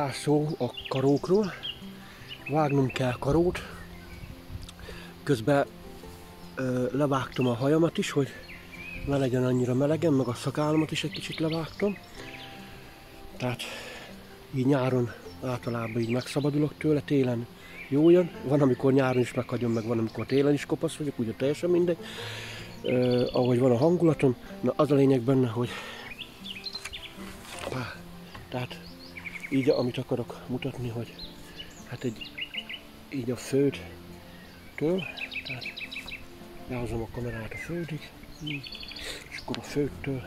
Pár szó a karókról. Vágnom kell karót. Közben levágtam a hajamat is, hogy ne legyen annyira melegen, meg a szakállamat is egy kicsit levágtam. Tehát így nyáron általában így megszabadulok tőle, télen jó jön. Van, amikor nyáron is meghagyom, meg van, amikor télen is kopasz vagyok, ugye teljesen mindegy. Ahogy van a hangulatom, na az a lényeg benne, hogy tehát így, amit akarok mutatni, hogy hát így a földtől, tehát behozom a kamerát a földig, és akkor a földtől,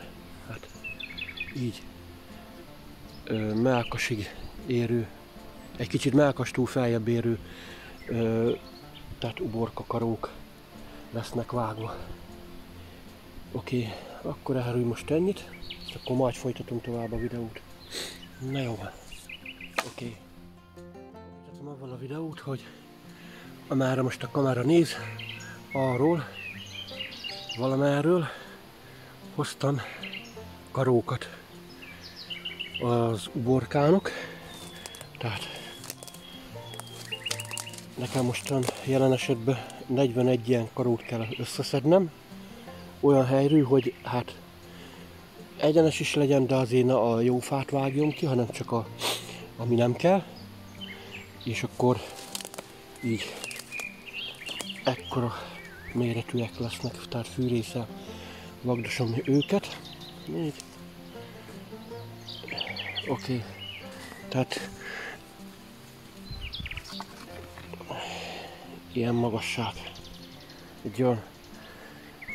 hát így Mellkasig érő, egy kicsit Mellkastól feljebb érő, tehát uborka karók lesznek vágva. Oké, akkor erről most ennyit, és akkor majd folytatunk tovább a videót. Na jó van. Oké. Folytatom avval a videót, hogy amerre most a kamera néz, arról, valamerről hoztam karókat az uborkának. Tehát nekem mostan jelen esetben 41 ilyen karót kell összeszednem. Olyan helyről, hogy hát egyenes is legyen, de azért ne a jó fát vágjon ki, hanem csak ami nem kell. És akkor így ekkora méretűek lesznek, tehát fűrésszel vagdosom őket. Így. Oké. Tehát ilyen magasság. Egy olyan,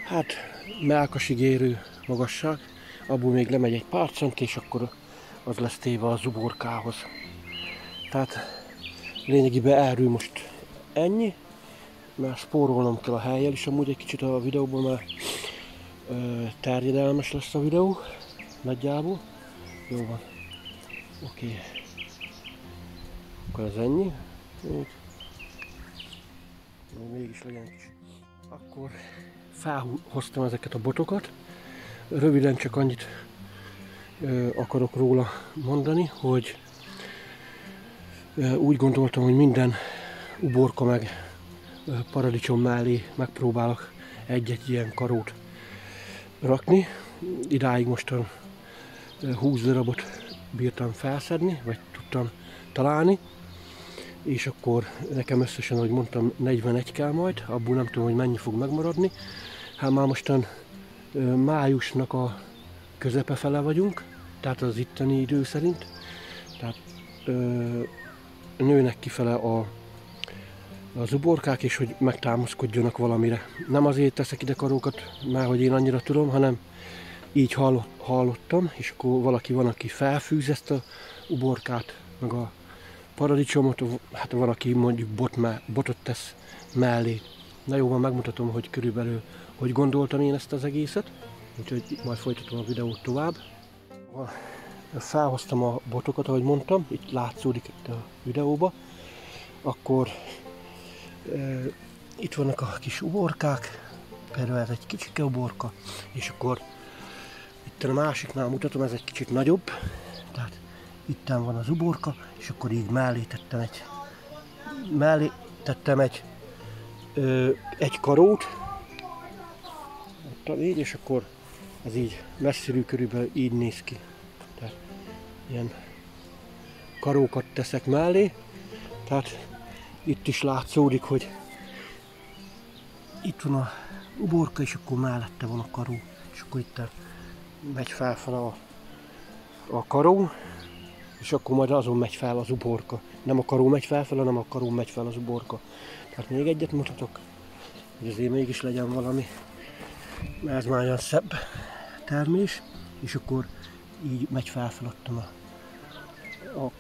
hát Mellkasig érő magasság. Abból még lemegy egy pár cent, és akkor az lesz téve az uborkához. Tehát lényegében erről most ennyi, mert spórolnom kell a hellyel is amúgy egy kicsit a videóban, mert terjedelmes lesz a videó, nagyjából. Jó van. Oké. Akkor ez ennyi. Mégis legyen kis. Akkor felhoztam ezeket a botokat. Röviden csak annyit akarok róla mondani, hogy úgy gondoltam, hogy minden uborka meg paradicsom mellé megpróbálok egy-egy ilyen karót rakni. Idáig mostan 20 darabot bírtam felszedni, vagy tudtam találni. És akkor nekem összesen, ahogy mondtam, 41 kell majd, abból nem tudom, hogy mennyi fog megmaradni. Hát már mostan májusnak a közepe fele vagyunk, tehát az itteni idő szerint. Tehát nőnek kifele az uborkák, és hogy megtámaszkodjanak valamire. Nem azért teszek ide karókat, mert hogy én annyira tudom, hanem így hallottam, és akkor valaki van, aki felfűz ezt a uborkát, meg a paradicsomot, hát van, aki mondjuk botot tesz mellé. Na jó, van, megmutatom, hogy körülbelül hogy gondoltam én ezt az egészet, úgyhogy majd folytatom a videót tovább. Felhoztam a botokat, ahogy mondtam, itt látszódik itt a videóba. Akkor itt vannak a kis uborkák, például ez egy kicsike uborka, és akkor itt a másiknál mutatom, ez egy kicsit nagyobb, tehát itten van az uborka, és akkor így mellé tettem egy karót, így, és akkor ez így messziről körülbelül így néz ki. Tehát ilyen karókat teszek mellé, tehát itt is látszódik, hogy itt van a uborka, és akkor mellette van a karó, és akkor itt megy felfele a karó, és akkor majd azon megy fel az uborka. Nem a karó megy felfele, hanem a karó megy fel az uborka. Tehát még egyet mutatok, hogy azért mégis legyen valami, mert ez már olyan szebb termés, és akkor így megy felfelettem a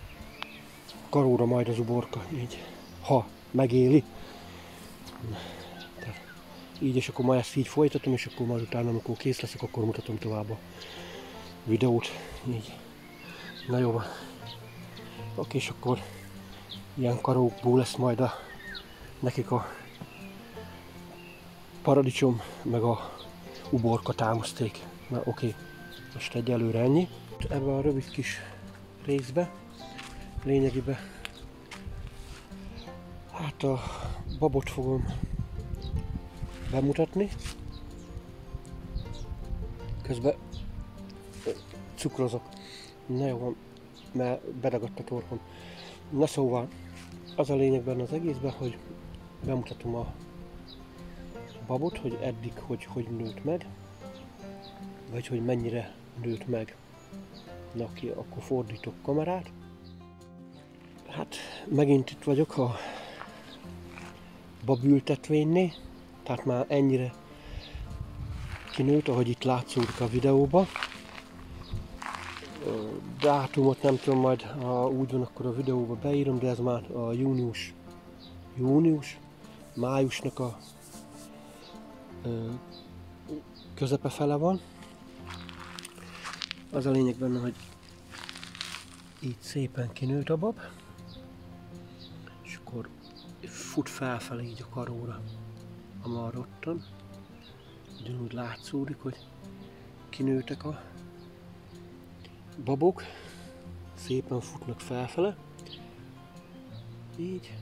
karóra majd az uborka, így, ha megéli. Tehát így, és akkor majd ezt így folytatom, és akkor majd utána, amikor kész leszek, akkor mutatom tovább a videót. Így. Na jó van. Oké, és akkor ilyen karókból lesz majd nekik a paradicsom, meg a uborka támaszték. Na oké, most egyelőre ennyi. Ebben a rövid kis részbe lényegében hát a babot fogom bemutatni. Közben cukrozok. Na jó van, mert beragadt a torkom. Na szóval, az a lényeg benne az egészben, hogy bemutatom a babot, hogy eddig hogy nőtt meg, vagy hogy mennyire nőtt meg. Na ki, akkor fordítok kamerát. Hát megint itt vagyok a babültetvénynél, tehát már ennyire kinőtt, ahogy itt látszódik a videóban. Dátumot nem tudom, majd ha úgy van, akkor a videóba beírom, de ez már a májusnak a közepe fele van. Az a lényeg benne, hogy így szépen kinőtt a bab, és akkor fut felfele így a karóra a marottan. Ugyanúgy látszódik, hogy kinőttek a babok, szépen futnak felfele. Így.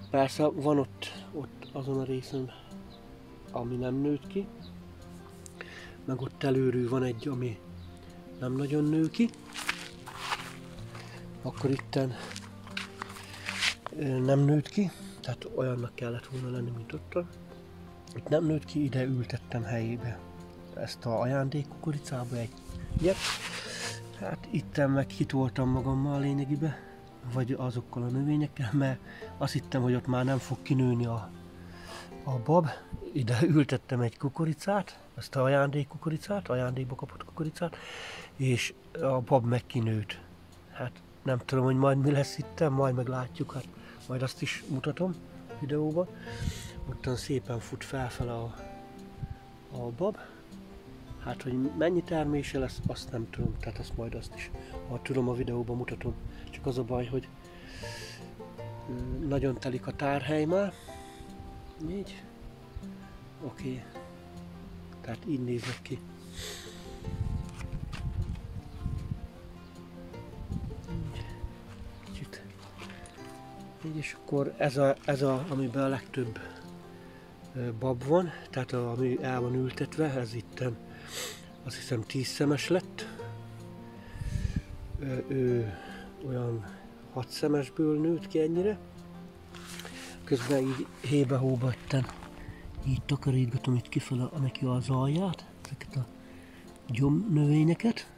Persze van ott azon a részen, ami nem nőtt ki, meg ott előről van egy, ami nem nagyon nő ki. Akkor itten nem nőtt ki, tehát olyannak kellett volna lenni, mint ott. Itt nem nőtt ki, ide ültettem helyébe ezt a ajándékkukoricába egyet. Hát itten meg kitoltam magammal lényegében, vagy azokkal a növényekkel, mert azt hittem, hogy ott már nem fog kinőni a bab. Ide ültettem egy kukoricát, ezt a ajándékba kapott kukoricát, és a bab meg kinőtt. Hát nem tudom, hogy majd mi lesz itten, majd meglátjuk, hát majd azt is mutatom videóban. Ottan szépen fut felfele a bab. Hát, hogy mennyi termése lesz, azt nem tudom, tehát azt is, ha tudom, a videóban mutatom. Csak az a baj, hogy nagyon telik a tárhely már. Így. Oké. Tehát így néznek ki. Kicsit. Így, és akkor ez a amiben a legtöbb bab van, tehát ami el van ültetve, ez itten azt hiszem 10 szemes lett. Ő olyan 6 szemesből nőtt ki ennyire. Közben így hébe-hóba itten így takarítgatom itt kifele neki az alját, ezeket a gyomnövényeket.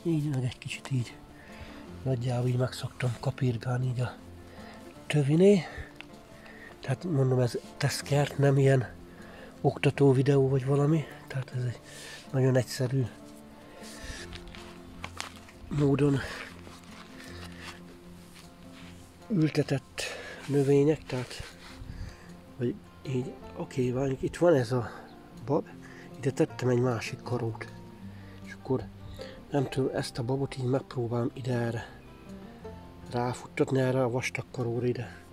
Így meg egy kicsit így nagyjából így meg szoktam kapirgálni így a töviné. Tehát mondom, ez tesztkert, nem ilyen oktató videó vagy valami. Tehát ez egy nagyon egyszerű módon ültetett növények, tehát hogy így, oké, van, itt van ez a bab, ide tettem egy másik karót, és akkor nem tudom, ezt a babot így megpróbálom ide erre ráfuttatni, erre a vastag karóra ide.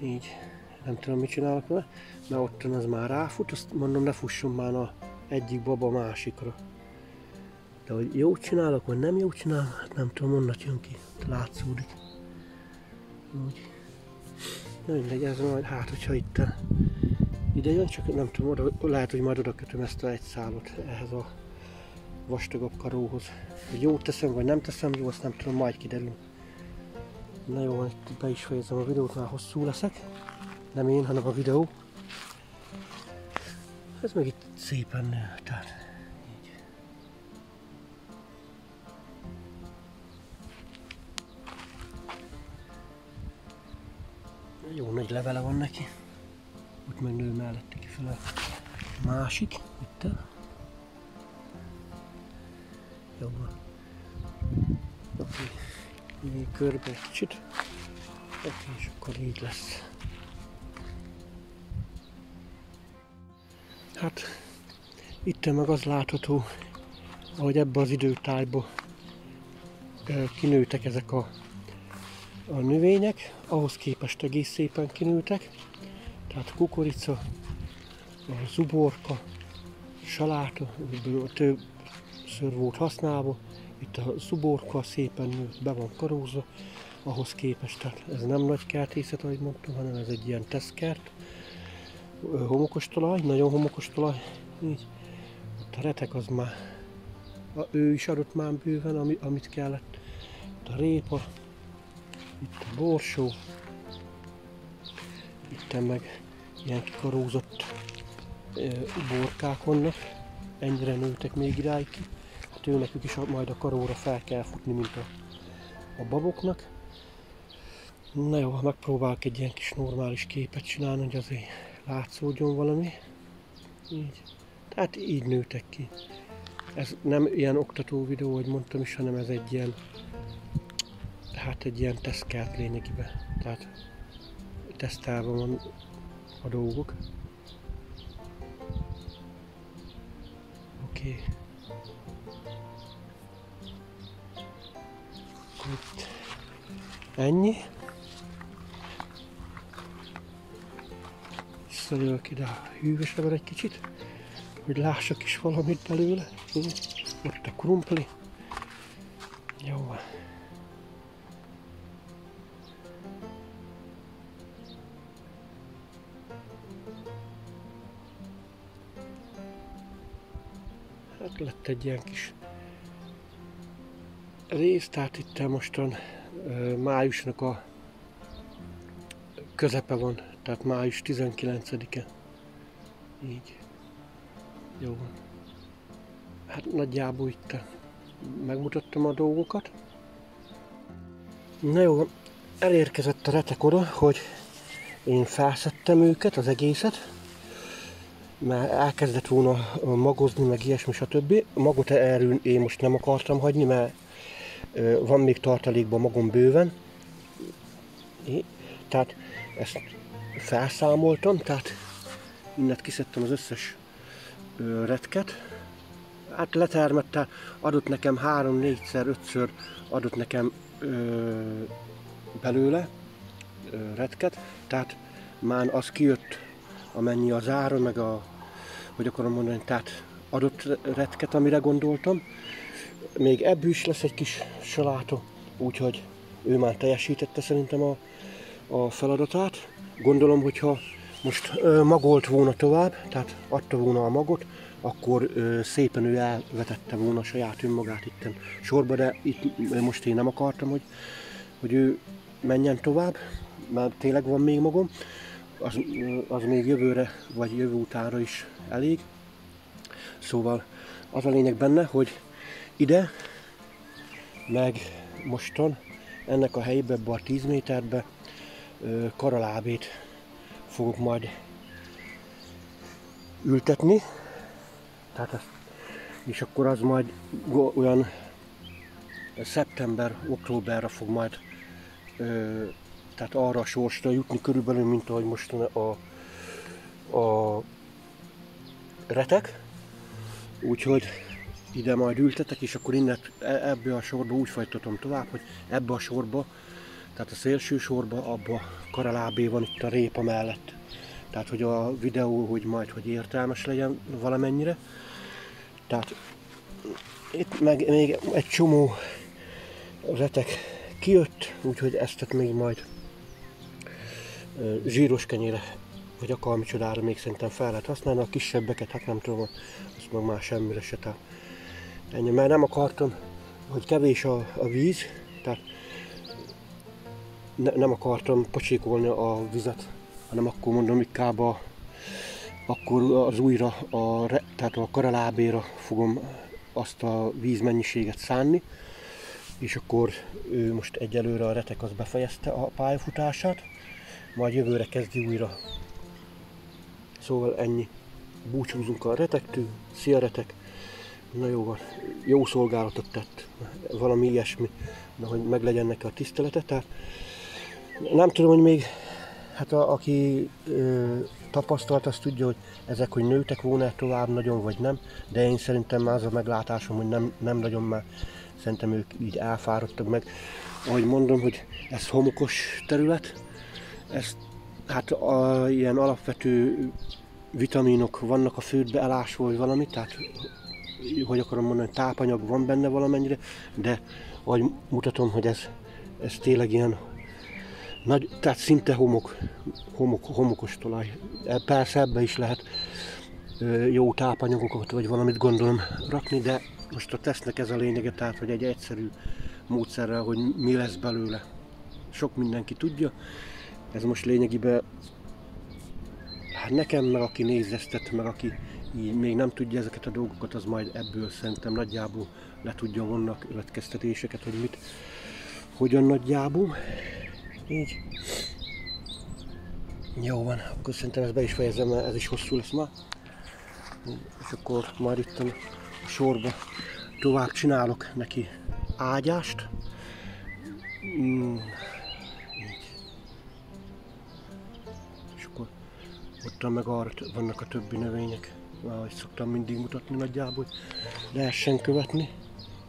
Így, nem tudom, mit csinálok vele, mert ottan az már ráfut, azt mondom, ne fusson már a egyik baba a másikra. De hogy jót csinálok, vagy nem jót csinálok, hát nem tudom, onnan jön ki, látszódik. Úgy. Na mindegy, ez majd, hát hogyha itt ide jön, csak nem tudom, lehet, hogy majd oda kötöm ezt a egy szálot ehhez a vastagabb karóhoz. Hogy jót teszem, vagy nem teszem, jó, azt nem tudom, majd kiderül. Na jó, itt be is fejezem a videót, már hosszú leszek. Nem én, hanem a videó. Ez meg itt szépen nő, tehát így. Jó nagy levele van neki. Ott meg nő mellette kifele a másik, itt. Jó van. Oké. Így körbe egy kicsit. Oké, és akkor így lesz. Hát itt meg az látható, hogy ebbe az időtájba kinőttek ezek a növények, ahhoz képest egész szépen kinőttek. Tehát kukorica, a zuborka, saláta, többször volt használva, Itt a zuborka szépen nőtt, be van karózva, ahhoz képest, tehát ez nem nagy kertészet, ahogy mondtam, hanem ez egy ilyen tesztkert. Homokos talaj, nagyon homokos talaj, így. Ott a retek az már, ő is adott már bőven, amit kellett. Itt a répa, itt a borsó, itt meg ilyen kikarózott uborkák vannak, ennyire nőtek még idáig ki. Hát nekük is majd a karóra fel kell futni, mint a baboknak. Na jó, megpróbálok egy ilyen kis normális képet csinálni, hogy azért látszódjon valami. Így. Tehát így nőtek ki. Ez nem ilyen oktató videó, ahogy mondtam is, hanem ez egy ilyen, hát egy ilyen tesztkert lényegében. Tehát tesztálva van a dolgok. Oké. Ennyi. Visszajövök ide a hűvösebbre egy kicsit, hogy lássak is valamit belőle. Ott a krumpli. Jó. Hát lett egy ilyen kis rész, tehát itt mostan májusnak a közepe van, tehát május 19-e. Így. Jó van. Hát nagyjából itt megmutattam a dolgokat. Na jó, elérkezett a retek oda, hogy én felszedtem őket, az egészet. Mert elkezdett volna magozni, meg ilyesmi, stb. Magot erről én most nem akartam hagyni, mert van még tartalékban magom bőven. Tehát ezt felszámoltam, tehát mindent kiszedtem az összes retket. Hát letermette, adott nekem 3-4-szer, 5-ször adott nekem belőle retket. Tehát már az kijött, amennyi az ára, meg hogy akarom mondani, tehát adott retket, amire gondoltam. Még ebből is lesz egy kis saláta, úgyhogy ő már teljesítette szerintem a feladatát. Gondolom, hogyha most magolt volna tovább, tehát adta volna a magot, akkor szépen ő elvetette volna a saját önmagát itten sorba, de itt most én nem akartam, hogy ő menjen tovább, mert tényleg van még magom. Az még jövőre, vagy jövő utára is elég. Szóval az a lényeg benne, hogy ide, meg mostan ennek a helybe, ebbe a 10 méterbe karalábét fogok majd ültetni. Tehát ezt, és akkor az majd olyan szeptember-októberre fog majd tehát arra a sorsra jutni körülbelül, mint ahogy most a retek. Úgyhogy ide majd ültetek, és akkor innen ebbe a sorba úgy folytatom tovább, hogy ebbe a sorba, tehát a szélső sorba, abba a karalábé van itt a répa mellett. Tehát, hogy a videó, hogy majd hogy értelmes legyen valamennyire. Tehát itt meg még egy csomó retek kijött, úgyhogy ezt még majd zsíros kenyére, vagy akármicsodára még szerintem fel lehet használni. A kisebbeket, hát nem tudom, azt meg már semmire se. Tehát ennyi, mert nem akartam, hogy kevés a víz, tehát nem akartam pocsékolni a vizet, hanem akkor mondom, inkább akkor az újra, tehát a karalábéra fogom azt a vízmennyiséget szánni, és akkor ő most egyelőre a retek az befejezte a pályafutását, majd jövőre kezdi újra. Szóval ennyi. Búcsúzunk a retektől. Szia retek! Na jó van, jó szolgálatot tett, valami ilyesmi, de hogy meglegyen neki a tisztelete. Tehát nem tudom, hogy még, hát aki tapasztalt, azt tudja, hogy ezek, hogy nőtek volna tovább nagyon, vagy nem, de én szerintem már az a meglátásom, hogy nem nagyon, már szerintem ők így elfáradtak meg. Ahogy mondom, hogy ez homokos terület, ez, hát ilyen alapvető vitaminok vannak a földbe elásva, vagy valami, tehát hogy akarom mondani, tápanyag van benne valamennyire, de ahogy mutatom, hogy ez tényleg ilyen nagy, tehát szinte homokos talaj. Persze ebbe is lehet jó tápanyagokat vagy valamit gondolom rakni, de most a tesztnek ez a lényege, tehát hogy egy egyszerű módszerrel, hogy mi lesz belőle. Sok mindenki tudja, ez most lényegében hát nekem, meg aki nézeztet, meg aki így még nem tudja ezeket a dolgokat, az majd ebből szerintem nagyjából le tudja vonni a következtetéseket, hogy mit, hogyan nagyjából. Így. Jó van, akkor szerintem ezt be is fejezem, mert ez is hosszú lesz már. És akkor majd itt a sorba tovább csinálok neki ágyást. Így. És akkor ottan meg arra vannak a többi növények, ahogy szoktam mindig mutatni nagyjából, hogy lehessen követni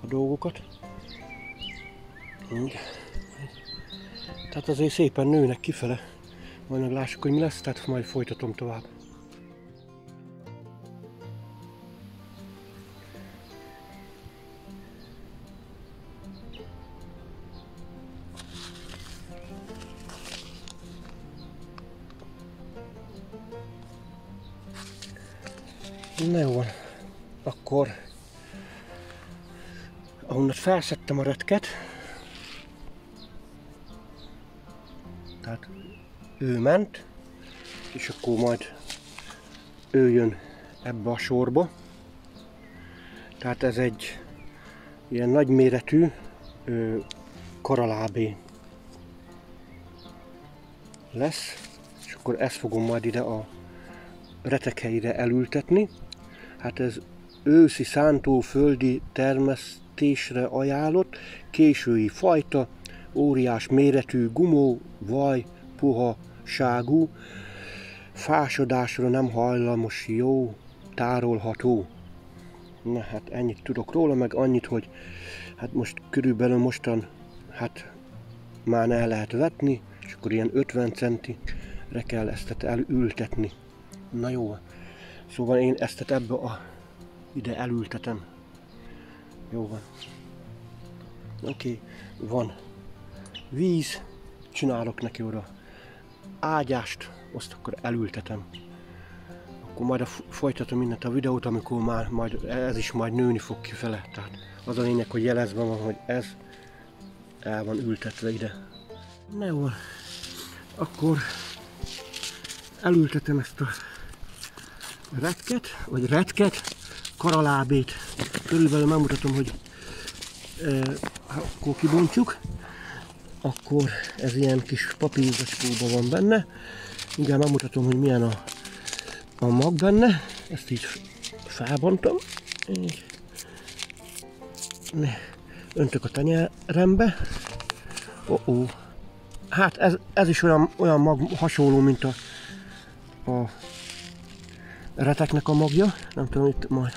a dolgokat. Így. Tehát azért szépen nőnek kifele, majd meglássuk, hogy mi lesz, tehát majd folytatom tovább. Na jó van, akkor ahonnan felszedtem a retket, tehát ő ment, és akkor majd ő jön ebbe a sorba. Tehát ez egy ilyen nagyméretű karalábé lesz, és akkor ezt fogom majd ide a retek helyére elültetni. Hát ez őszi szántóföldi termesztésre ajánlott, késői fajta, óriás méretű, gumó, vaj, puha, ságú, fásodásra nem hajlamos, jó, tárolható. Na hát ennyit tudok róla, meg annyit, hogy hát most körülbelül mostan hát már el lehet vetni, és akkor ilyen 50 centire kell ezt elültetni. Na jó, szóval én ezt ebbe ide elültetem. Jó van. Oké, van víz, csinálok neki oda ágyást, azt akkor elültetem. Akkor majd folytatom mindent a videót, amikor már majd ez is majd nőni fog kifele. Tehát az a lényeg, hogy jelezve van, hogy ez el van ültetve ide. Na jó, akkor elültetem ezt a retket, karalábét. Körülbelül megmutatom, hogy akkor kibontjuk. Akkor ez ilyen kis papírzacskóban van benne. Mindjárt megmutatom, hogy milyen a mag benne. Ezt így felbontom. Így. Öntök a tenyerembe. Hát ez is olyan mag, hasonló, mint a reteknek a magja. Nem tudom itt majd,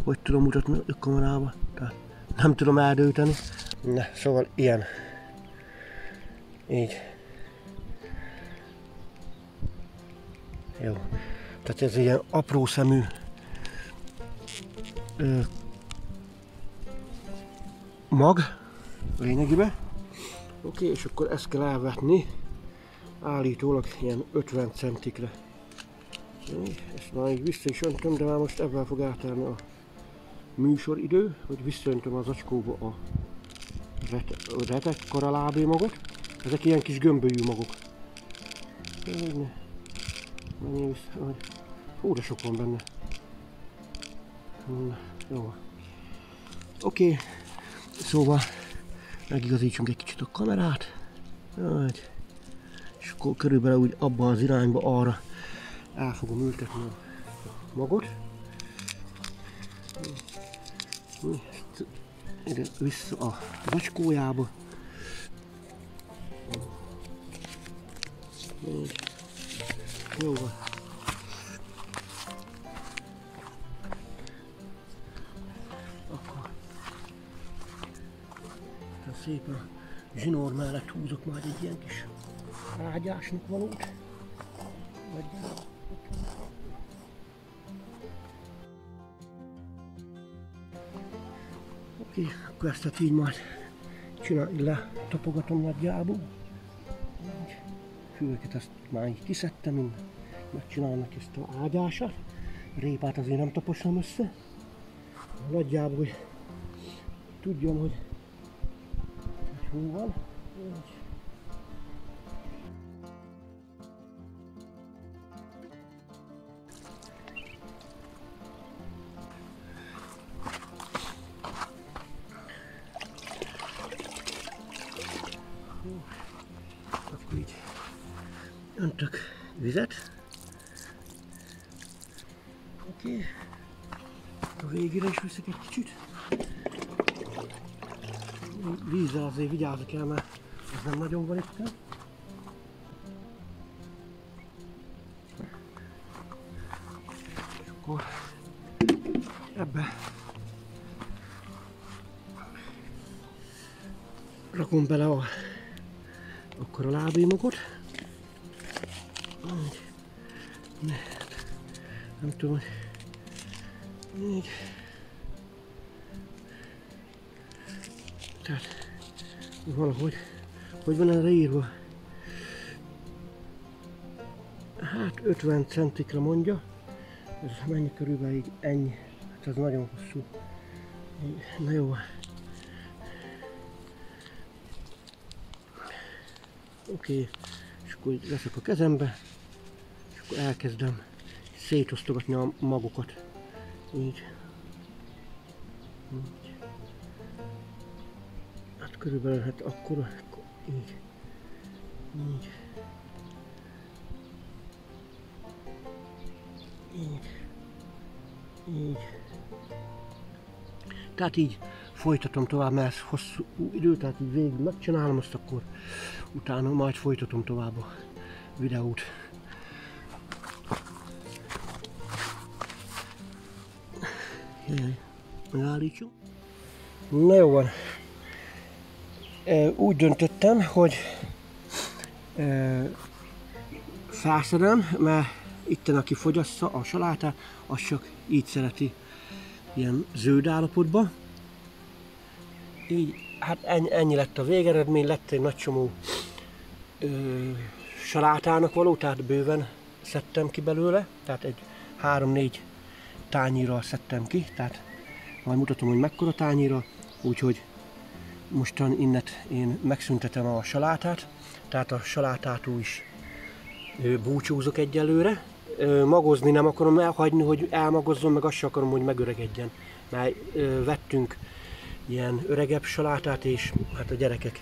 hogy tudom mutatni a kamerába. Tehát nem tudom eldőteni. Na, szóval ilyen. Így. Jó. Tehát ez ilyen apró szemű mag lényegében. Oké, és akkor ezt kell elvetni állítólag ilyen 50 centikre. Ezt már így vissza is öntöm, de már most ebben fog eltelni a műsoridő, hogy visszaöntöm az zacskóba a retek karalábé magot. Ezek ilyen kis gömbölyű magok. Hú, de sok van benne. Jó. Oké, szóval megigazítsunk egy kicsit a kamerát. És akkor körülbelül úgy abban az irányba arra el fogom ültetni a magot. Ide vissza a zacskójába. Jó van. Akkor szépen a zsinór mellett húzok majd egy ilyen kis ágyásnak valót. Oké, akkor ezt így majd csinálni, letapogatom nagyjából. Fülöket ezt már így kiszedtem, minden. Megcsinálnak ezt a ágyását. Répát azért nem taposom össze. Nagyjából, hogy tudjam, hogy hol van. Akkor így öntök vizet. Oké. A végére is viszek egy kicsit. Vízzel azért vigyázni kell, mert ez nem nagyon van itt. És akkor ebbe rakom bele akkor a lábémogot. Nem tudom, hogy így. Tehát valahogy, hogy van erre írva? Hát 50 centikra mondja. Ez mennyi körülbelül így ennyi. Hát ez nagyon hosszú. Na jó. Oké. És akkor így veszek a kezembe. És akkor elkezdem szétosztogatni a magokat. Így. Így. Hát körülbelül hát akkora, így. Így. Így. Így. Tehát így folytatom tovább, mert ez hosszú idő, tehát így végig megcsinálom, azt akkor utána majd folytatom tovább a videót. Megállítsuk. Na jó van. Úgy döntöttem, hogy felszedem, mert itten aki fogyassza a salátát, az csak így szereti, ilyen zöld állapotban. Így, hát ennyi lett a végeredmény, lett egy nagy csomó salátának való, tehát bőven szedtem ki belőle, tehát egy 3-4 tányírral szedtem ki, tehát majd mutatom, hogy mekkora tányírra, úgyhogy mostan innet én megszüntetem a salátát, tehát a salátától is búcsúzok egyelőre. Magozni nem akarom elhagyni, hogy elmagozzon, meg azt sem akarom, hogy megöregedjen, mert vettünk ilyen öregebb salátát, és hát a gyerekek,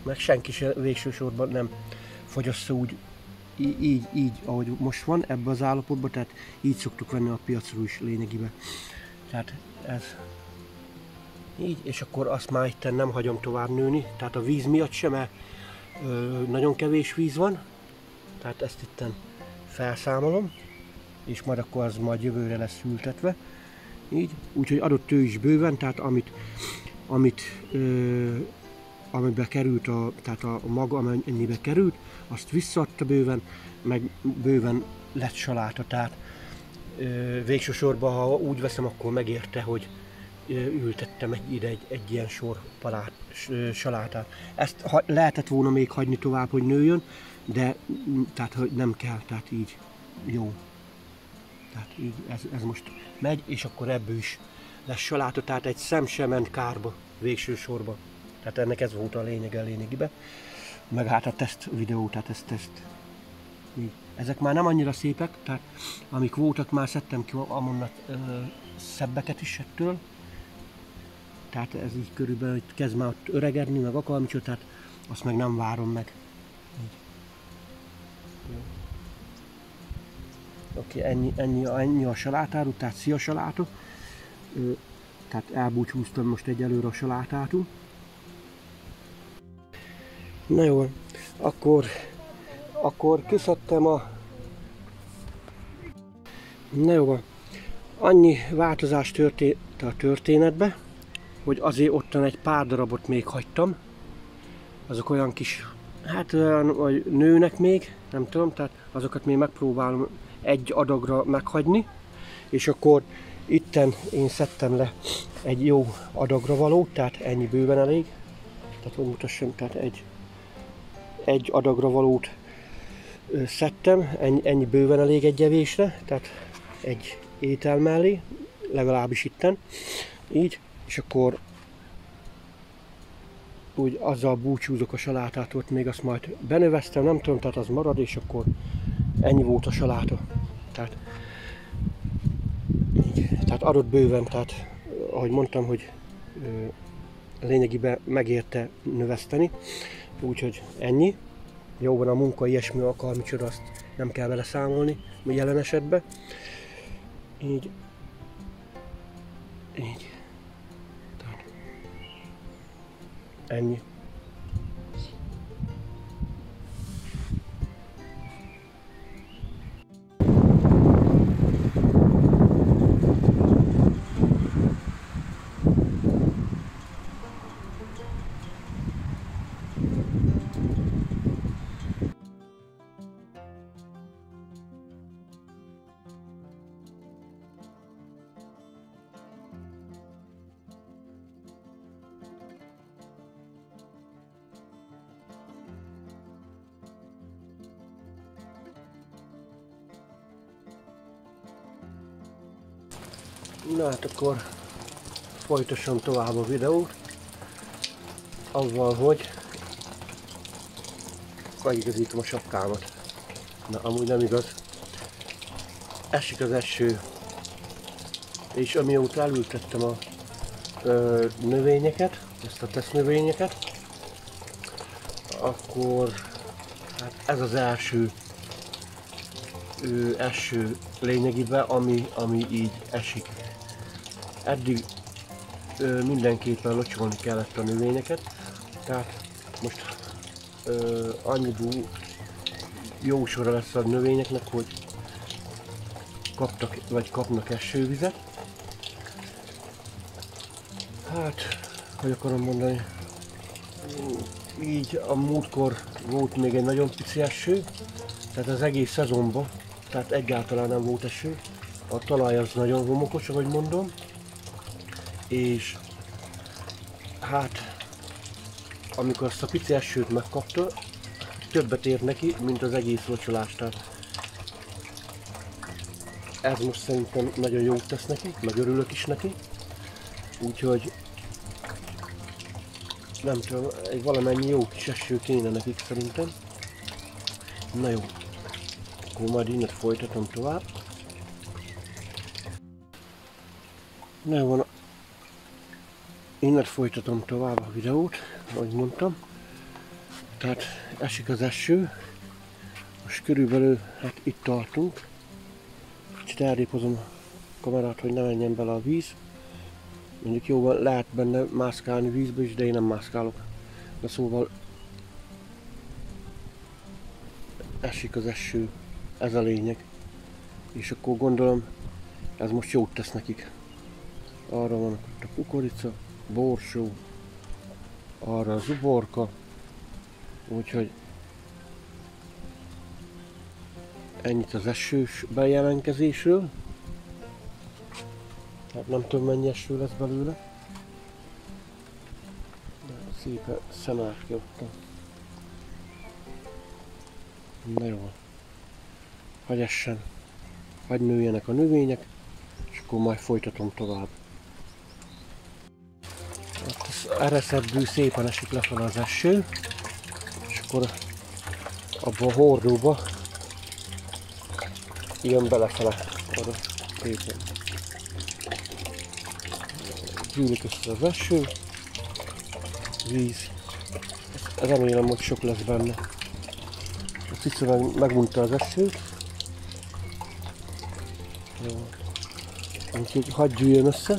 meg senki se végső sorban nem fogyassza úgy, így, ahogy most van ebben az állapotban, tehát így szoktuk venni a piacról is lényegében. Tehát ez így, és akkor azt már itten nem hagyom tovább nőni, tehát a víz miatt sem, mert nagyon kevés víz van, tehát ezt itten felszámolom, és majd akkor az majd jövőre lesz ültetve. Így, úgyhogy adott ő is bőven, tehát amiben került, tehát a maga, amennyibe került, azt visszaadta bőven, meg bőven lett saláta, tehát végső sorban, ha úgy veszem, akkor megérte, hogy ültettem ide egy ilyen sor salátát. Ezt lehetett volna még hagyni tovább, hogy nőjön, de tehát hogy nem kell, tehát így jó. Tehát így ez most megy, és akkor ebből is lesz saláta, tehát egy szem sem ment kárba végső sorban. Tehát ennek ez volt a lényegében. Meg hát a teszt videó, tehát ez teszt. Így. Ezek már nem annyira szépek, tehát amik voltak, már szedtem ki amonnat szebbeket is ettől. Tehát ez így körülbelül hogy kezd már ott öregedni, meg akármicsoda, tehát azt meg nem várom meg. Oké, ennyi a salátáról, tehát szia saláta. Tehát elbúcsúztam most egyelőre a salátától. Na jó, akkor kiszedtem a... Na jó, annyi változás történt a történetbe, hogy azért ottan egy pár darabot még hagytam. Azok olyan kis, hát olyan, vagy nőnek még, nem tudom, tehát azokat még megpróbálom egy adagra meghagyni, és akkor Itten én szedtem le egy jó adagra valót, tehát ennyi bőven elég. Tehát hogy mutassam, tehát egy adagra valót szedtem, ennyi bőven elég egy evésre, tehát egy étel mellé, legalábbis itten. Így, és akkor úgy azzal búcsúzok a salátát, ott még azt majd benöveztem, nem tudom, tehát az marad, és akkor ennyi volt a saláta. Tehát, így, tehát adott bőven, tehát ahogy mondtam, hogy lényegében megérte növeszteni, úgyhogy ennyi. Jó van, a munka ilyesmi akar, micsoda, azt nem kell vele számolni jelen esetben. Így. Így. Tehát. Ennyi. Na hát akkor folytassam tovább a videót, avval, hogy megigazítom a sapkámat. Na, amúgy nem igaz. Esik az eső, és amióta elültettem a növényeket, ezt a tesznövényeket, akkor hát ez az első eső lényegében, ami így esik. Eddig mindenképpen locsolni kellett a növényeket, tehát most annyi jó sora lesz a növényeknek, hogy kaptak vagy kapnak esővizet. Hát, hogy akarom mondani, így a múltkor volt még egy nagyon pici eső, tehát az egész szezonban, tehát egyáltalán nem volt eső. A talaj az nagyon homokos, ahogy mondom, és hát amikor azt a pici esőt megkapta, többet ér neki, mint az egész locsolás. Tehát ez most szerintem nagyon jót tesz neki, meg örülök is neki, úgyhogy nem tudom, egy valamennyi jó kis eső kéne nekik szerintem. Na jó, akkor majd innen folytatom tovább. Na jó, innen folytatom tovább a videót, ahogy mondtam. Tehát esik az eső, most körülbelül hát itt tartunk. Kicsit elrébb hozom a kamerát, hogy ne menjen bele a víz. Mondjuk jó, lehet benne mászkálni vízbe is, de én nem mászkálok. De szóval esik az eső, ez a lényeg. És akkor gondolom, ez most jót tesz nekik. Arra van a kukorica, borsó, arra az uborka, úgyhogy ennyit az esős bejelentkezésről. Hát nem tudom, mennyi eső lesz belőle. De szépen szemát kiadtam. Na jó. Hagy essen. Hagy nőjenek a növények, és akkor majd folytatom tovább. Hát az ereszebbű szépen esik lefelé az eső, és akkor abba a hordóba jön belefele oda szépen. Gyűlik össze az eső, víz. Remélem, hogy sok lesz benne. A cica megunta az esőt. Jó. Úgyhogy hadd gyűjjön össze.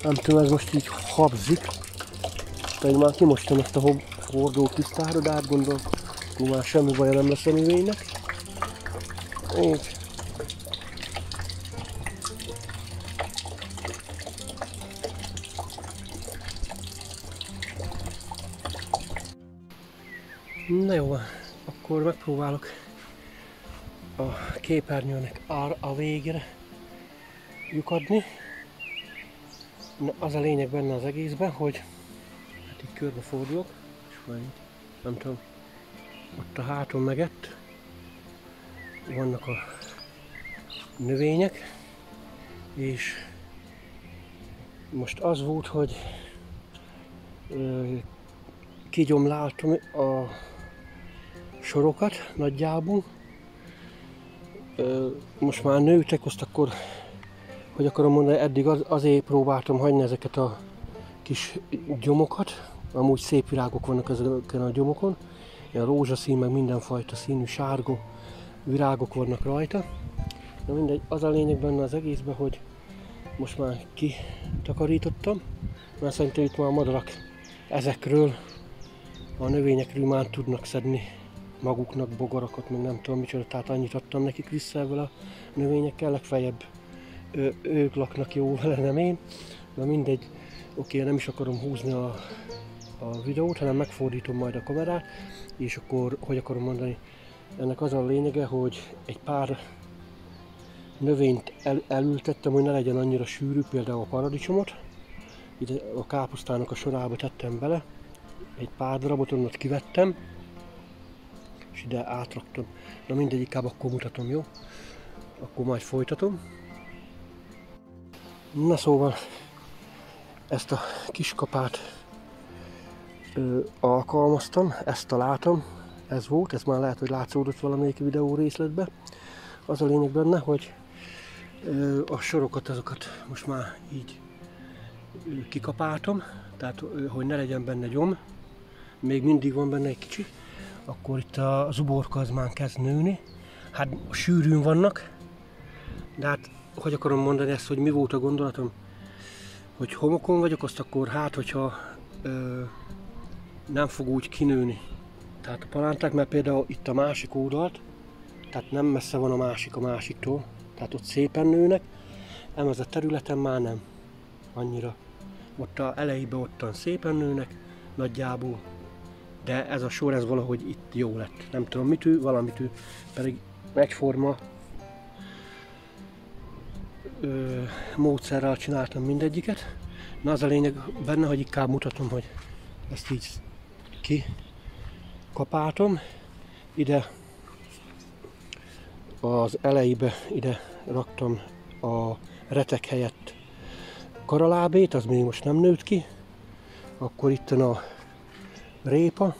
Nem tudom, ez most így habzik. Pedig már kimostam ezt a hordó tisztára, de átgondolom, már semmi baja nem lesz a növénynek. Így. Na jó, akkor megpróbálok a képernyőnek a végére lyukadni. Na, az a lényeg benne az egészben, hogy hát így körbefordulok, és majd nem tudom, ott a háton megett, vannak a növények, és most az volt, hogy kigyomláltam a sorokat nagyjából. Most már nőtek, azt akkor, hogy akarom mondani, eddig azért próbáltam hagyni ezeket a kis gyomokat. Amúgy szép virágok vannak ezeken a gyomokon. Ilyen rózsaszín, meg mindenfajta színű sárga virágok vannak rajta. Na mindegy, az a lényeg benne az egészben, hogy most már kitakarítottam, mert szerintem itt már a madarak ezekről a növényekről már tudnak szedni maguknak bogarakat, meg nem tudom micsoda, tehát annyit adtam nekik vissza ebből a növényekkel, legfeljebb ők laknak jó vele, nem én. Na mindegy, oké, nem is akarom húzni a videót, hanem megfordítom majd a kamerát, és akkor, hogy akarom mondani, ennek az a lényege, hogy egy pár növényt elültettem, hogy ne legyen annyira sűrű, például a paradicsomot. Ide a káposztának a sorába tettem bele, egy pár darabot onnan kivettem, és ide átraktam. Na mindegy, inkább akkor mutatom, jó? Akkor majd folytatom. Na szóval, ezt a kiskapát alkalmaztam, ezt találtam, ez volt, ez már lehet, hogy látszódott valamelyik videó részletben. Az a lényeg benne, hogy a sorokat, azokat most már így kikapáltam, tehát hogy ne legyen benne gyom, még mindig van benne egy kicsi, akkor itt az uborka az már kezd nőni. Hát sűrűn vannak, de hát hogy akarom mondani ezt, hogy mi volt a gondolatom, hogy homokon vagyok, azt akkor hát, hogyha nem fog úgy kinőni. Tehát a palánták, mert például itt a másik oldalt, tehát nem messze van a másiktól, tehát ott szépen nőnek, ám ez a területen már nem annyira. Ott a elejében ottan szépen nőnek, nagyjából, de ez a sor ez valahogy itt jó lett. Nem tudom mitől, valamitől, pedig egyforma módszerrel csináltam mindegyiket. Na az a lényeg benne, hogy inkább mutatom, hogy ezt így kikapáltam. Ide az elejébe ide raktam a retek helyett karalábét, az még most nem nőtt ki. Akkor itt a répa,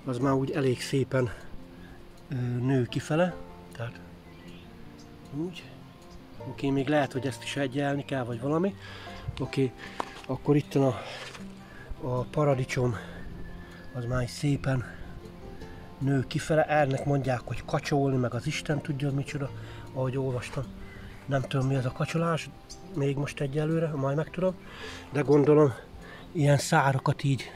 az már úgy elég szépen nő kifele. Tehát úgy. Oké, még lehet, hogy ezt is egyelni kell, vagy valami. Oké, akkor itt a paradicsom, az már szépen nő kifele. Ennek mondják, hogy kacsolni, meg az Isten tudja micsoda, ahogy olvastam. Nem tudom mi az a kacsolás, még most egyelőre, majd megtudom. De gondolom, ilyen szárakat így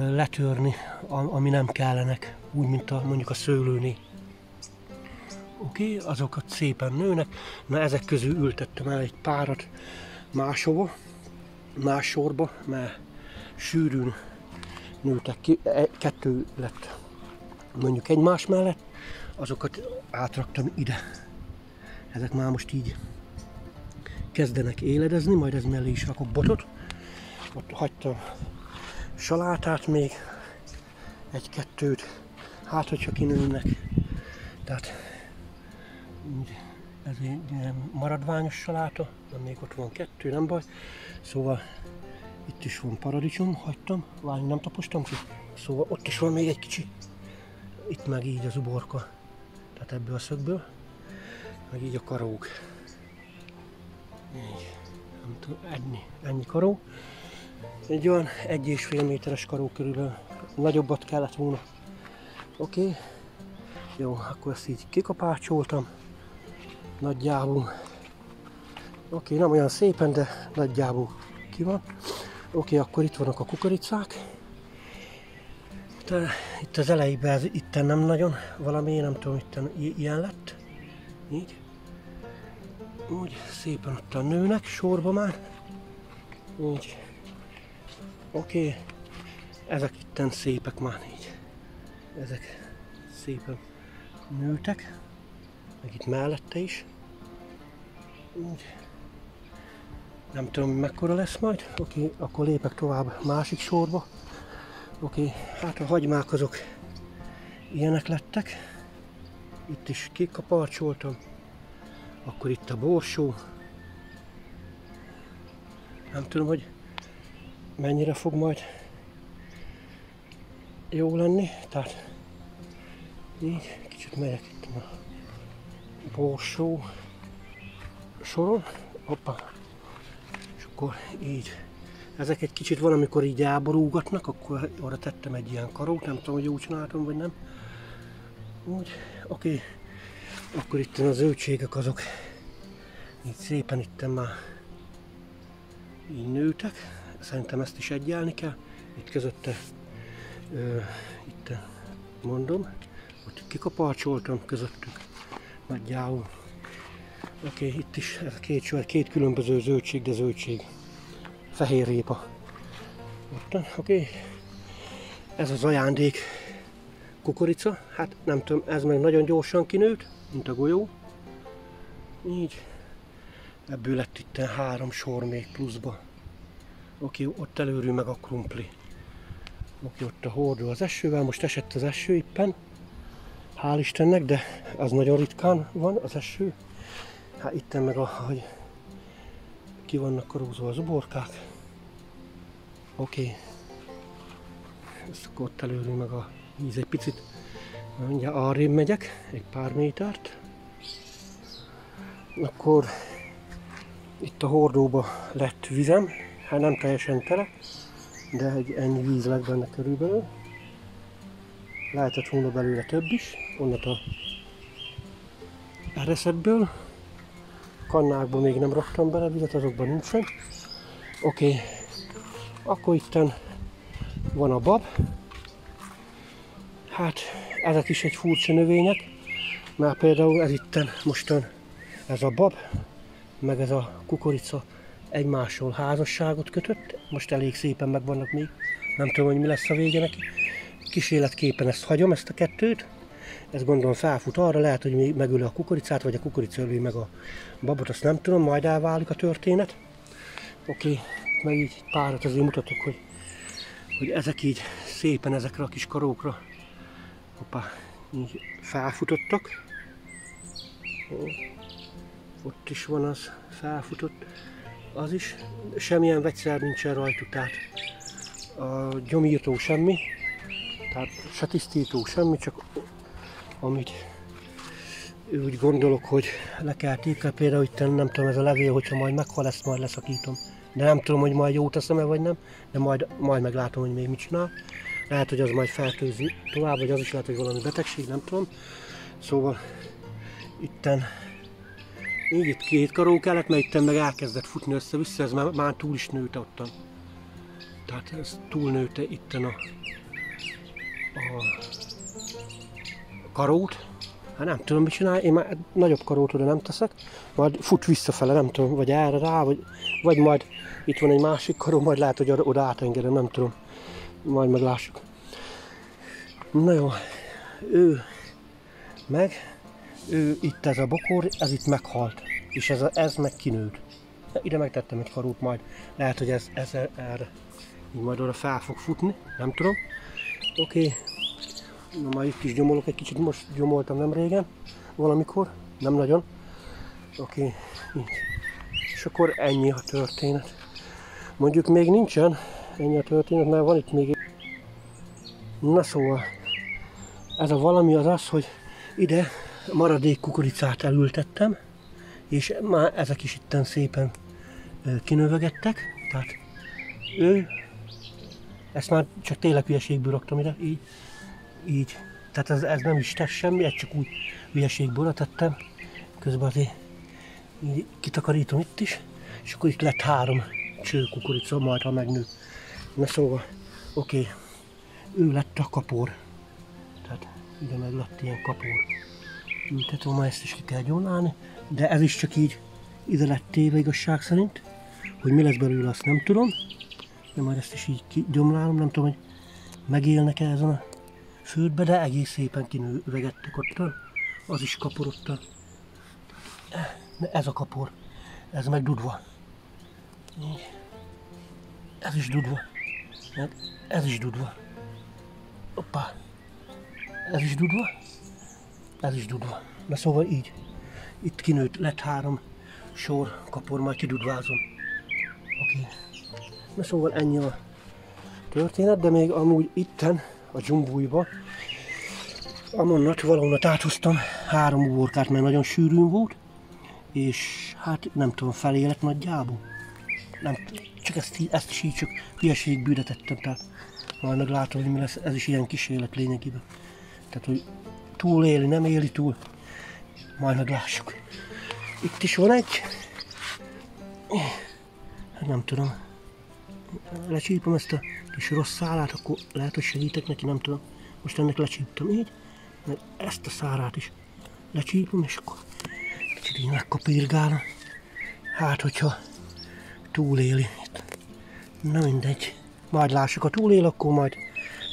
letörni, ami nem kellenek, úgy, mint mondjuk a szőlőnél. Oké, azokat szépen nőnek. Na ezek közül ültettem el egy párat máshova, más sorba, mert sűrűn nőtek ki. Kettő lett mondjuk egymás mellett, azokat átraktam ide. Ezek már most így kezdenek éledezni, majd ez mellé is rakok botot. Ott hagytam salátát még, egy-kettőt, hát hogyha kinőnek. Tehát ez egy maradványos saláta, még ott van kettő, nem baj. Szóval itt is van paradicsom, hagytam, várj, nem tapostam ki. Szóval ott is van még egy kicsi. Itt meg így az uborka, tehát ebből a szögből, meg így a karók. Így, nem tudom, ennyi karó. Egy olyan 1,5 méteres karó körülbelül, nagyobbat kellett volna. Oké, jó, akkor ezt így kikapácsoltam, nagyjából. Oké, nem olyan szépen, de nagyjából ki van. Oké, akkor itt vannak a kukoricák. De itt az elejében itt nem nagyon, valami, nem tudom, itt ilyen lett. Így. Úgy, szépen ott a nőnek, sorba már. Így. Oké. Ezek itten szépek már így. Ezek szépen nőtek. Meg itt mellette is. Úgy. Nem tudom, mekkora lesz majd. Oké, akkor lépek tovább másik sorba. Oké, hát a hagymák azok ilyenek lettek. Itt is kikaparcsoltam. Akkor itt a borsó. Nem tudom, hogy mennyire fog majd jó lenni. Tehát így kicsit megyek itt a borsó soron. Hoppá. És akkor így. Ezek egy kicsit van, amikor így elborúgatnak, akkor arra tettem egy ilyen karót, nem tudom, hogy úgy csináltam, vagy nem. Úgy, oké. Akkor itt a zöldségek azok így szépen itt már így nőtek. Szerintem ezt is egyelni kell. Itt közötte, itt mondom, ott kikaparcsoltam közöttük nagyjából. Oké, itt is ez a két különböző zöldség, de zöldség. Fehér répa. Ottan, oké. Ez az ajándék kukorica. Hát nem tudom, ez meg nagyon gyorsan kinőtt, mint a golyó. Így. Ebből lett itt 3 sor még pluszba. Oké, ott előrül meg a krumpli. Oké, ott a hordó az esővel. Most esett az eső éppen. Hál' Istennek, de az nagyon ritkán van az eső. Hát itten meg ahogy ki vannak karózva az uborkák. Oké. Ezt akkor ott előrül meg a víz egy picit. Mindjárt arrébb megyek, egy pár métert. Akkor itt a hordóba lett vizem. Hát nem teljesen tele, de ennyi víz lett benne körülbelül. Lehetett volna belőle több is, onnat a ereszetből. Kannákba még nem raktam bele vizet, azokban nincsen. Oké, akkor itten van a bab. Hát ezek is egy furcsa növények, mert például ez itten mostan ez a bab, meg ez a kukorica egymással házasságot kötött. Most elég szépen meg vannak még, nem tudom, hogy mi lesz a vége neki. Kísérletképpen ezt hagyom, ezt a kettőt. Ez gondolom felfut arra, lehet, hogy még megöli a kukoricát, vagy a kukorica öli meg a babot, azt nem tudom, majd elválik a történet. Oké, meg így párat azért mutatok, hogy ezek így szépen ezekre a kis karókra hoppá, így felfutottak. Ott is van az, felfutott az is. Semmilyen vegyszer nincsen rajtuk, tehát a gyomírtó semmi, tehát se tisztító semmi, csak amit úgy gondolok, hogy le kell tékelni. Például itt nem tudom, ez a levél, hogyha majd meghal, ezt majd leszakítom. De nem tudom, hogy majd jót teszem-e vagy nem, de majd meglátom, hogy még mit csinál. Lehet, hogy az majd fertőzi tovább, vagy az is lehet, hogy valami betegség, nem tudom. Szóval itten így itt 2 karó kellett, mert itten meg elkezdett futni össze-vissza, ez már túl is nőtte ottan. Tehát ez túl nőtte itten a karót. Hát nem tudom, mit csinál, én már nagyobb karót oda nem teszek, majd fut visszafele, nem tudom, vagy erre rá, vagy majd itt van egy másik karó, majd lehet, hogy oda átengedem, nem tudom. Majd meglássuk. Na jó, ő itt ez a bokor, ez itt meghalt, és ez meg kinőtt. Ide megtettem egy karót, majd lehet, hogy ez erre, így majd oda fel fog futni, nem tudom. Oké. Na, majd itt is gyomolok egy kicsit, most gyomoltam nem régen, valamikor, nem nagyon. Oké, így. És akkor ennyi a történet. Mondjuk még nincsen ennyi a történet, mert van itt még. Na szóval, ez a valami az az, hogy ide maradék kukoricát elültettem, és már ezek is itten szépen kinövegettek, tehát ezt már csak tényleg hülyeségből raktam ide, így. Tehát ez nem is tesz semmi, ez csak úgy hülyeségből tettem. Közben azért így kitakarítom itt is, és akkor itt lett 3 cső kukorica, majd ha megnő. Na szóval, oké, ő lett a kapor. Tehát ide meg lett ilyen kapor. Ültetom, ma ezt is ki kell gyomlálni, de ez is csak így ide lett téve igazság szerint. Hogy mi lesz belőle, azt nem tudom. De majd ezt is így kigyomlálom, nem tudom, hogy megélnek-e ezen a földbe, de egész szépen kinővegettek ottan. Az is kaporodtan. Ez a kapor, ez meg dudva. Így. Ez is dudva. Ez is dudva. Hoppá. Ez is dudva. Ez is dudva. Na szóval így. Itt kinőtt, lett 3 sor kapor, majd kidudvázom. Oké. Na szóval ennyi a történet, de még amúgy itten, a dzsumbújba, amonnat valahonnan áthoztam 3 uborkát, mert nagyon sűrűn volt, és hát nem tudom, felé lett nagyjából. Nem, csak ezt is így csak hülyeségbűre tettem, tehát majd meglátom, hogy mi lesz, ez is ilyen kísérlet lényegében. Tehát, hogy túl éli, nem éli túl, majd meglássuk. Itt is van egy, hát nem tudom, lecsípom ezt a kis rossz szálát, akkor lehet, hogy segítek neki, nem tudom. Most ennek lecsíptem így, mert ezt a szárát is lecsípom, és akkor kicsit így megkapírgálom. Hát, hogyha túléli. Na mindegy. Majd lássuk, ha túlél, akkor majd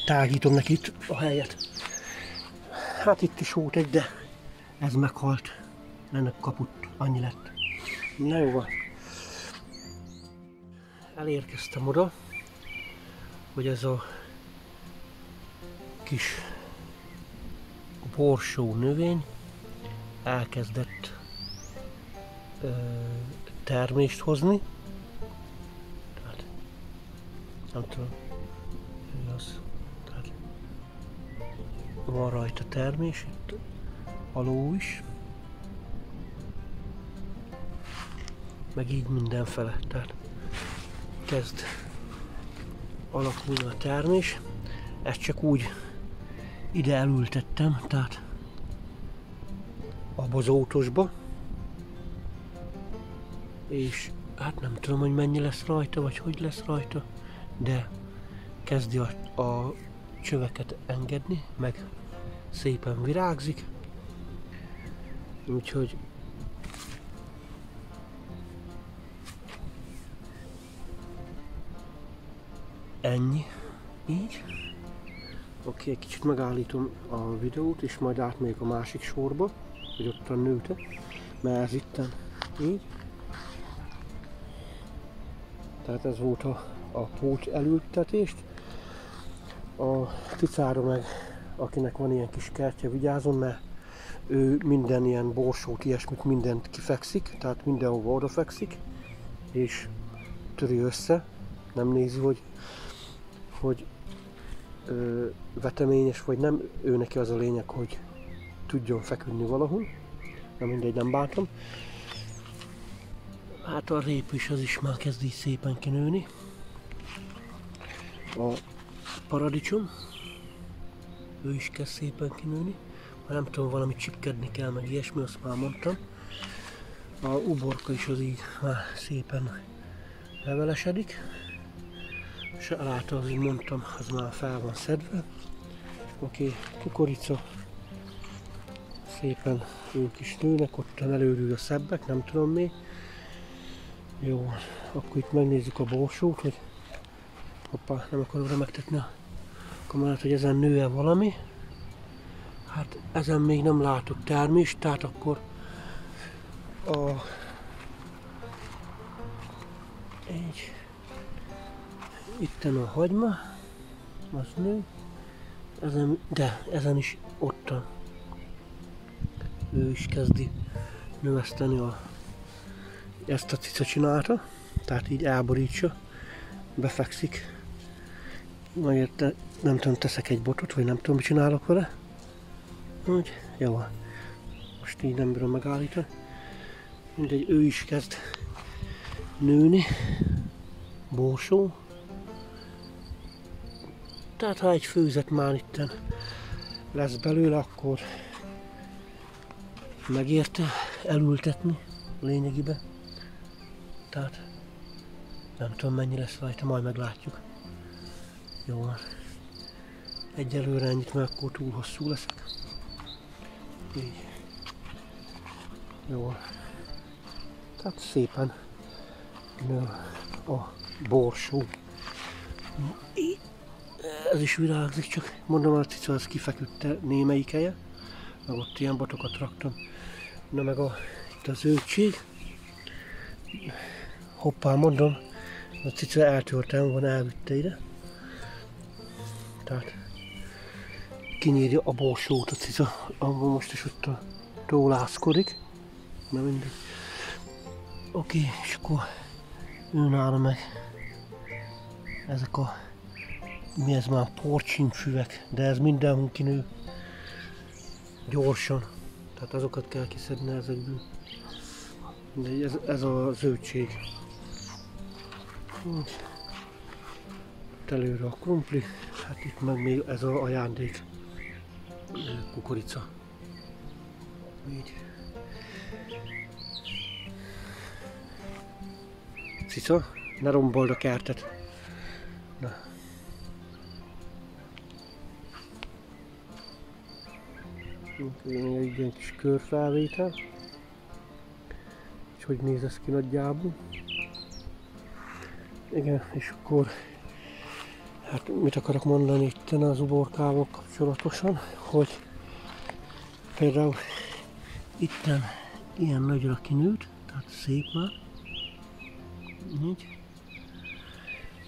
tágítom neki itt a helyet. Hát itt is volt egy, de ez meghalt. Ennek kaput annyi lett. Na jó van. Elérkeztem oda, hogy ez a kis borsó növény elkezdett termést hozni. Tehát, nem tudom, mi az. Tehát, van rajta termés, itt aló is. Meg így mindenfele. Tehát kezd alakulni a termés. Ezt csak úgy ide elültettem, tehát a bozótosba. És hát nem tudom, hogy mennyi lesz rajta, vagy hogy lesz rajta, de kezdi a csöveket engedni, meg szépen virágzik. Úgyhogy ennyi. Így. Oké, egy kicsit megállítom a videót, és majd átmegyek a másik sorba, hogy ottan nőte, mert ez itten így. Tehát ez volt a pót elültetést. A ticára meg, akinek van ilyen kis kertje, vigyázzon, mert ő minden ilyen borsót, ilyesmit, mindent kifekszik, tehát mindenhova odafekszik, és töri össze. Nem nézi, hogy veteményes vagy nem, ő neki az a lényeg, hogy tudjon feküdni valahol. Na mindegy, nem bántam. Hát a rép is, az is már kezd így szépen kinőni. A paradicsom, ő is kezd szépen kinőni. Nem tudom, valamit csipkedni kell, meg ilyesmi, azt már mondtam. A uborka is az így már szépen levelesedik. Saláta, az így mondtam, az már fel van szedve. Oké, kukorica. Szépen ők is nőnek, ott előről a szebbek, nem tudom mi. Jó, akkor itt megnézzük a borsót, hogy hoppá, nem akarom remegtetni a kamerát, hogy ezen nő-e valami. Hát ezen még nem látok termést, tehát akkor így. Itten a hagyma, az nő, ezen is ottan. Ő is kezdi növeszteni ezt a cica csinálta, tehát így elborítsa, befekszik. Majd nem tudom, teszek egy botot, vagy nem tudom, mit csinálok vele. Úgy, jó. Most így nem bírom megállítani. Mindegy, ő is kezd nőni. Borsó. Tehát ha egy főzet már itten lesz belőle, akkor megérte elültetni lényegében. Tehát nem tudom, mennyi lesz rajta, majd meglátjuk. Jó van. Egyelőre ennyit, mert akkor túl hosszú leszek. Így. Jó. Tehát szépen nő a borsó. Így. Ez is virágzik, csak mondom, a cica az kifeküdte némelyik helye. Meg ott ilyen botokat raktam. Na meg itt a zöldség. Hoppá, mondom, A cica eltörtem van, elvitte ide. Tehát kinyírja a borsót a cica, abban most is ott rólászkodik. Na mindegy. Oké, és akkor ő nála meg ezek a, mi ez már, porcsinkfüvek, de ez mindenhol kinő gyorsan. Tehát azokat kell kiszedni ezekből. De ez a zöldség. Előre a krumpli, hát itt meg még ez az ajándék kukorica. Így. Cica, ne rombold a kertet. Na. Egy ilyen kis körfelvétel. És hogy néz ez ki nagyjából. Igen, és akkor hát mit akarok mondani itt az uborkával kapcsolatosan, hogy például itten ilyen nagyra kinőtt, tehát szép már. Így.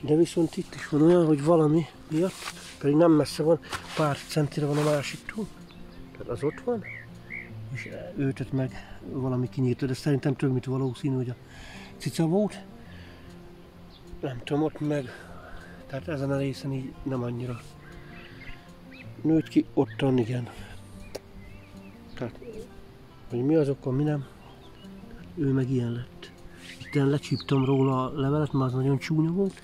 De viszont itt is van olyan, hogy valami miatt, pedig nem messze van, pár centire van a másiktól. Tehát az ott van, és őtet meg valami kinyírta, de szerintem több, mint valószínű, hogy a cica volt. Nem tudom, ott meg, tehát ezen a részen így nem annyira nőtt ki, ottan igen. Tehát, hogy mi az oka, mi nem, ő meg ilyen lett. Itten lecsíptam róla a levelet, mert az nagyon csúnya volt.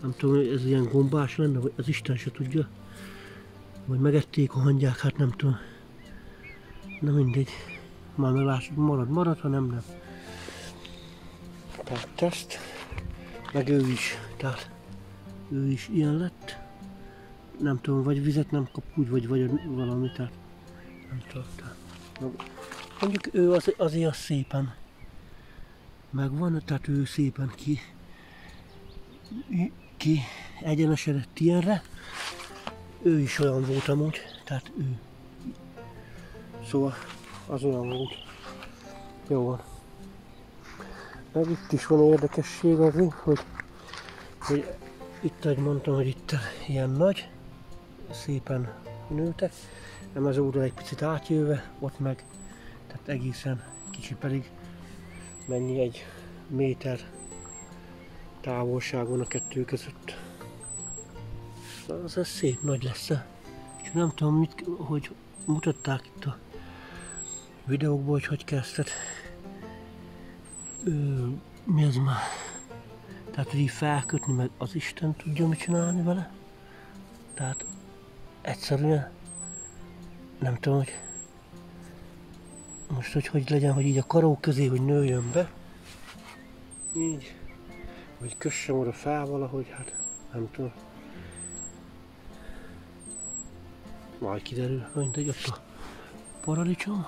Nem tudom, hogy ez ilyen gombás lenne, vagy az Isten se tudja. Vagy megették a hangyák, hát nem tudom. Na mindegy. Már meglátjuk, marad, ha nem. Tehát teszt. Meg ő is, tehát ő is ilyen lett. Nem tudom, vagy vizet nem kap úgy, vagy valami, tehát nem tudom. Mondjuk ő azért szépen megvan, tehát ő szépen ki egyenesedett ilyenre. Ő is olyan volt amúgy, tehát ő. Szóval az olyan volt. Jó van. Meg itt is van érdekesség azért, hogy itt, ahogy mondtam, hogy itt ilyen nagy, szépen nőtek, nem ez oldal egy picit átjöve, ott meg, tehát egészen kicsi, pedig mennyi, 1 méter távolságon a kettő között. Az ez szép nagy lesz. És nem tudom, hogy mutatták itt a videókból, hogy kezdett. Mi ez már? Tehát, hogy így felkötni, meg az Isten tudja, mit csinálni vele. Tehát egyszerűen nem tudom, hogy most hogy legyen, hogy így a karók közé, hogy nőjön be. Így. Vagy kössem oda fel valahogy, hát nem tudom. Majd kiderül, mindegy, ott a paradicsom.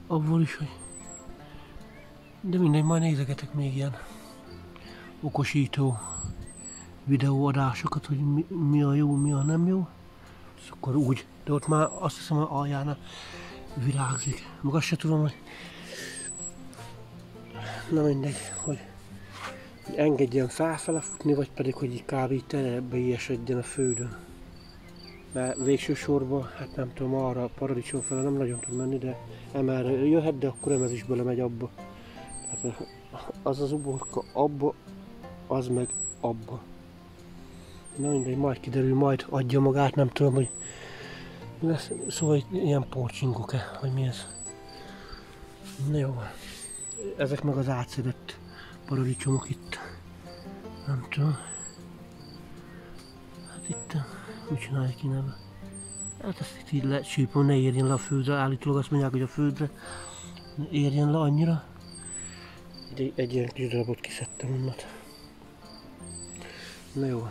Abból is, hogy... De mindegy, majd nézegetek még ilyen okosító videóadásokat, hogy mi a jó, mi a nem jó. És akkor úgy, de ott már azt hiszem, hogy aljánál virágzik. Meg azt se tudom, hogy... Na mindegy, hogy engedjen felfele futni, vagy pedig, hogy így kb. Így terebbe iesedjen a földön. Mert végső sorban, hát nem tudom, arra a paradicsom fele nem nagyon tud menni, de emelre jöhet, de akkor ez is belemegy abba. Tehát az az uborka abba, az meg abba. Na mindegy, majd kiderül, majd adja magát, nem tudom, hogy mi lesz. Szóval ilyen porcsinkok-e, vagy mi ez. Na jó, ezek meg az átszedett paradicsomok itt. Nem tudom. Hát itt, mit csinálják ki neve? Hát ezt itt így lecsípom, ne érjen le a földre, állítólag azt mondják, hogy a földre ne érjen le annyira. Egy ilyen kis darabot kiszedtem onnan. Na jó.